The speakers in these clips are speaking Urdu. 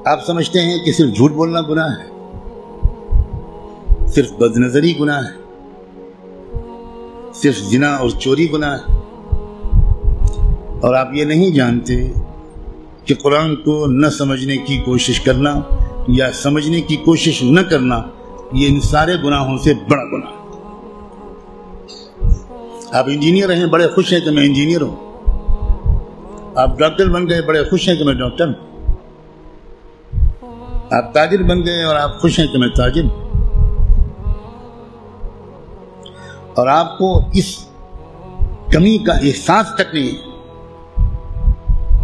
آپ سمجھتے ہیں کہ صرف جھوٹ بولنا گناہ ہے، صرف بد نظری گناہ ہے، صرف زنا اور چوری گناہ ہے، اور آپ یہ نہیں جانتے کہ قرآن کو نہ سمجھنے کی کوشش کرنا یا سمجھنے کی کوشش نہ کرنا یہ ان سارے گناہوں سے بڑا گناہ ہے۔ آپ انجینئر ہیں، بڑے خوش ہیں کہ میں انجینئر ہوں، آپ ڈاکٹر بن گئے، بڑے خوش ہیں کہ میں ڈاکٹر ہوں، آپ تاجر بن گئے اور آپ خوش ہیں کہ میں تاجر ہوں، اور آپ کو اس کمی کا احساس تک نہیں ہے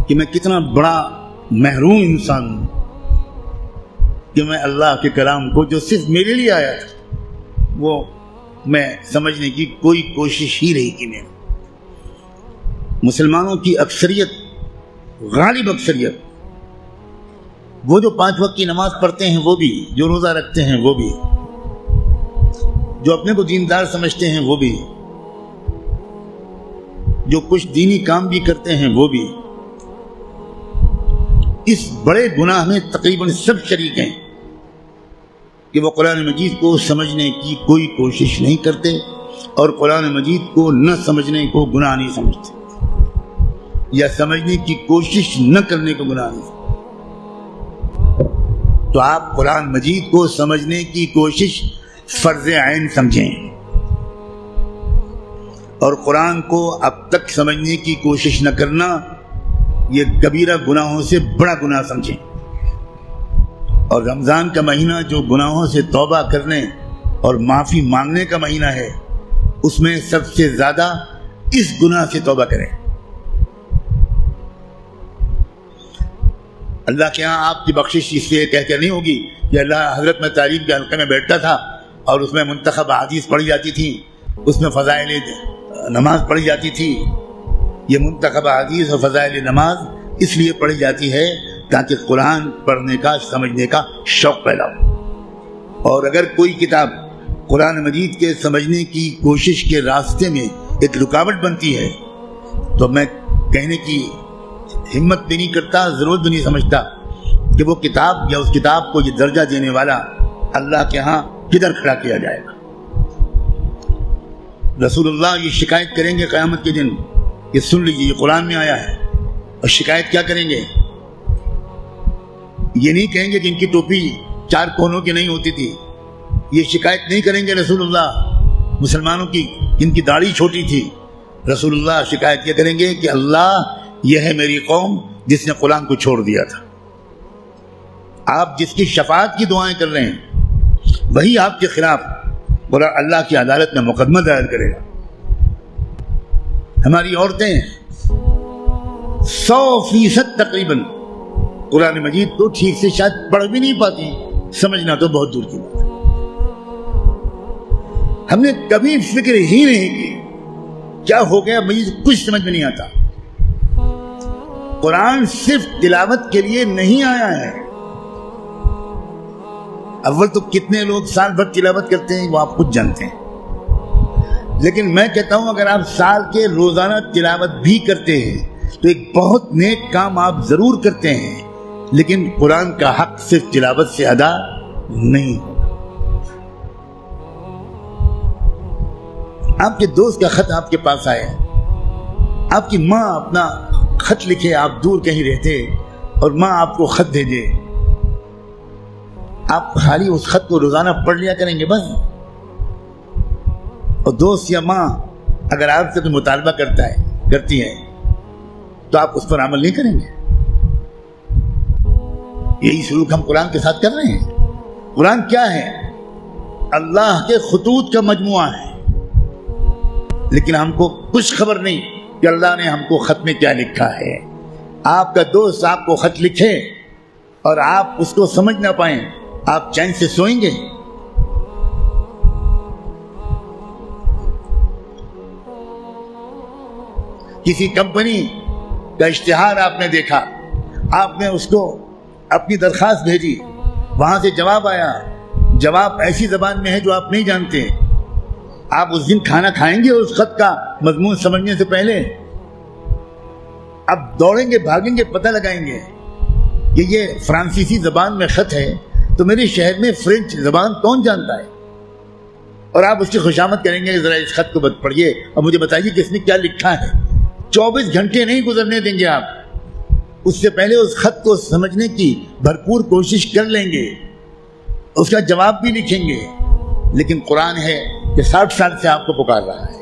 کہ میں کتنا بڑا محروم انسان ہوں کہ میں اللہ کے کلام کو جو صرف میرے لیے آیا تھا وہ میں سمجھنے کی کوئی کوشش ہی نہیں کی۔ میں مسلمانوں کی اکثریت، غالب اکثریت، وہ جو 5 وقت کی نماز پڑھتے ہیں وہ بھی، جو روزہ رکھتے ہیں وہ بھی، جو اپنے کو دیندار سمجھتے ہیں وہ بھی، جو کچھ دینی کام بھی کرتے ہیں وہ بھی، اس بڑے گناہ میں تقریباً سب شریک ہیں کہ وہ قرآن مجید کو سمجھنے کی کوئی کوشش نہیں کرتے اور قرآن مجید کو نہ سمجھنے کو گناہ نہیں سمجھتے، یا سمجھنے کی کوشش نہ کرنے کو گناہ نہیں سمجھتے۔ تو آپ قرآن مجید کو سمجھنے کی کوشش فرض عین سمجھیں، اور قرآن کو اب تک سمجھنے کی کوشش نہ کرنا یہ کبیرہ گناہوں سے بڑا گناہ سمجھیں۔ اور رمضان کا مہینہ جو گناہوں سے توبہ کرنے اور معافی مانگنے کا مہینہ ہے، اس میں سب سے زیادہ اس گناہ سے توبہ کریں۔ اللہ کے ہاں آپ کی بخشش اس لیے کہہ کر نہیں ہوگی کہ اللہ حضرت میں تعلیم کے حلقے میں بیٹھتا تھا اور اس میں منتخب احادیث پڑھی جاتی تھی، اس میں فضائل نماز پڑھی جاتی تھی۔ یہ منتخب احادیث اور فضائل نماز اس لیے پڑھی جاتی ہے تاکہ قرآن پڑھنے کا، سمجھنے کا شوق پیدا ہو۔ اور اگر کوئی کتاب قرآن مجید کے سمجھنے کی کوشش کے راستے میں ایک رکاوٹ بنتی ہے تو میں کہنے کی ہمت بھی نہیں کرتا، ضرورت بھی نہیں سمجھتا کہ وہ کتاب یا اس کتاب کو یہ درجہ دینے والا اللہ کے ہاں کدھر کھڑا کیا جائے گا۔ رسول اللہ یہ شکایت کریں گے قیامت کے دن، یہ سن لیجیے، یہ قرآن میں آیا ہے، اور شکایت کیا کریں گے؟ یہ نہیں کہیں گے کہ ان کی ٹوپی 4 کونوں کی نہیں ہوتی تھی، یہ شکایت نہیں کریں گے رسول اللہ مسلمانوں کی جن کی داڑھی چھوٹی تھی۔ رسول اللہ شکایت کیا کریں گے کہ اللہ یہ ہے میری قوم جس نے قرآن کو چھوڑ دیا تھا۔ آپ جس کی شفاعت کی دعائیں کر رہے ہیں وہی آپ کے خلاف اللہ کی عدالت میں مقدمہ دائر کرے گا۔ ہماری عورتیں 100% تقریباً قرآن مجید کو ٹھیک سے شاید پڑھ بھی نہیں پاتی، سمجھنا تو بہت دور کی بات ہے۔ ہم نے کبھی فکر ہی نہیں کی کیا ہو گیا، مجھے کچھ سمجھ میں نہیں آتا۔ قرآن صرف تلاوت کے لیے نہیں آیا ہے۔ اول تو کتنے لوگ سال بھر تلاوت کرتے ہیں وہ آپ خود جانتے ہیں، لیکن میں کہتا ہوں اگر آپ سال کے روزانہ تلاوت بھی کرتے ہیں تو ایک بہت نیک کام آپ ضرور کرتے ہیں، لیکن قرآن کا حق صرف تلاوت سے ادا نہیں ہوگا۔ آپ کے دوست کا خط آپ کے پاس آئے، آپ کی ماں اپنا خط لکھے، آپ دور کہیں رہتے اور ماں آپ کو خط بھیجے، آپ خالی اس خط کو روزانہ پڑھ لیا کریں گے بس؟ اور دوست یا ماں اگر آپ سے کوئی مطالبہ کرتی ہے تو آپ اس پر عمل نہیں کریں گے؟ یہی سلوک ہم قرآن کے ساتھ کر رہے ہیں۔ قرآن کیا ہے؟ اللہ کے خطوط کا مجموعہ ہے، لیکن ہم کو کچھ خبر نہیں کہ اللہ نے ہم کو خط میں کیا لکھا ہے۔ آپ کا دوست آپ کو خط لکھے اور آپ اس کو سمجھ نہ پائیں، آپ چین سے سوئیں گے؟ کسی کمپنی کا اشتہار آپ نے دیکھا، آپ نے اس کو اپنی درخواست بھیجی، وہاں سے جواب آیا، جواب ایسی زبان میں ہے جو آپ نہیں جانتے، آپ اس دن کھانا کھائیں گے اس خط کا مضمون سمجھنے سے پہلے؟ اب دوڑیں گے، بھاگیں گے، پتہ لگائیں گے؟ کہ یہ فرانسیسی زبان میں خط ہے تو میرے شہر میں فرینچ زبان کون جانتا ہے؟ اور آپ اس کی خوشامد کریں گے کہ ذرا اس خط کو پڑھیے اور مجھے بتائیے کہ اس نے کیا لکھا ہے۔ 24 گھنٹے نہیں گزرنے دیں گے آپ، اس سے پہلے اس خط کو سمجھنے کی بھرپور کوشش کر لیں گے، اس کا جواب بھی لکھیں گے۔ لیکن قرآن ہے کہ 60 سال سے آپ کو پکار رہا ہے،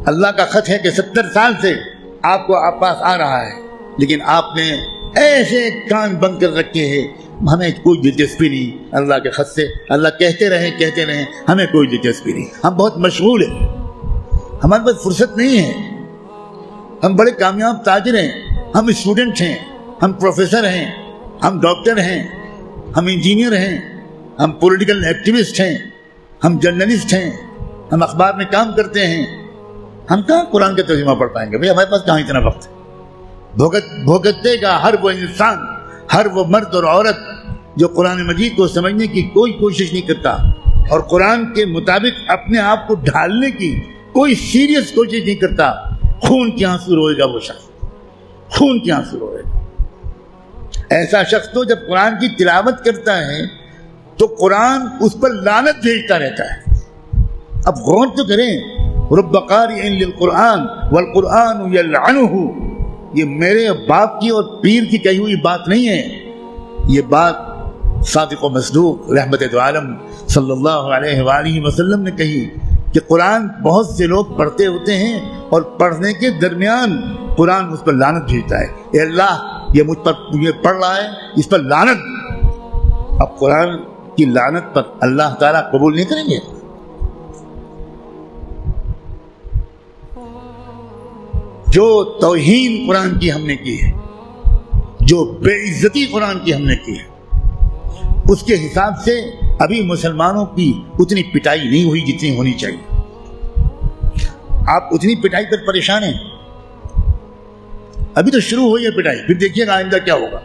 اللہ کا خط ہے کہ 70 سال سے آپ کو آپ پاس آ رہا ہے، لیکن آپ نے ایسے کان بند کر رکھے ہیں، ہمیں کوئی دلچسپی نہیں اللہ کے خط سے، اللہ کہتے رہیں ہمیں کوئی دلچسپی نہیں، ہم بہت مشغول ہیں، ہمارے پاس فرصت نہیں ہے، ہم بڑے کامیاب تاجر ہیں، ہم اسٹوڈنٹ ہیں، ہم پروفیسر ہیں، ہم ڈاکٹر ہیں، ہم انجینئر ہیں، ہم پولیٹیکل ایکٹیوسٹ ہیں، ہم جرنلسٹ ہیں، ہم اخبار میں کام کرتے ہیں، ہم کہاں قرآن کا ترجمہ پڑھ پائیں گے؟ بھئی ہمارے پاس کہاں اتنا وقت ہے؟ بھگتتے گا ہر وہ انسان، ہر وہ مرد اور عورت جو قرآن مجید کو سمجھنے کی کوئی کوشش نہیں کرتا اور قرآن کے مطابق اپنے آپ کو ڈھالنے کی کوئی سیریس کوشش نہیں کرتا، خون کے آنسو روئے گا وہ شخص، خون کے آنسو روئے گا۔ ایسا شخص تو جب قرآن کی تلاوت کرتا ہے تو قرآن اس پر لعنت بھیجتا رہتا ہے۔ اب غور تو کریں، رب قارئ للقرآن والقرآن یلعنہ، یہ میرے باپ کی اور پیر کی کہی ہوئی بات نہیں ہے، یہ بات صادق و مصدوق رحمت دو عالم صلی اللہ علیہ وآلہ وسلم نے کہی کہ قرآن بہت سے لوگ پڑھتے ہوتے ہیں اور پڑھنے کے درمیان قرآن اس پر لعنت بھیجتا ہے، اے اللہ یہ مجھ پر یہ پڑھ رہا ہے، اس پر لعنت۔ اب قرآن کی لعنت پر اللہ تعالیٰ قبول نہیں کریں گے؟ جو توہین قرآن کی ہم نے کی ہے، جو بے عزتی قرآن کی ہم نے کی ہے، اس کے حساب سے ابھی مسلمانوں کی اتنی پٹائی نہیں ہوئی جتنی ہونی چاہیے۔ آپ اتنی پٹائی پر پریشان ہیں، ابھی تو شروع ہوئی ہے پٹائی، پھر دیکھیے گا آئندہ کیا ہوگا۔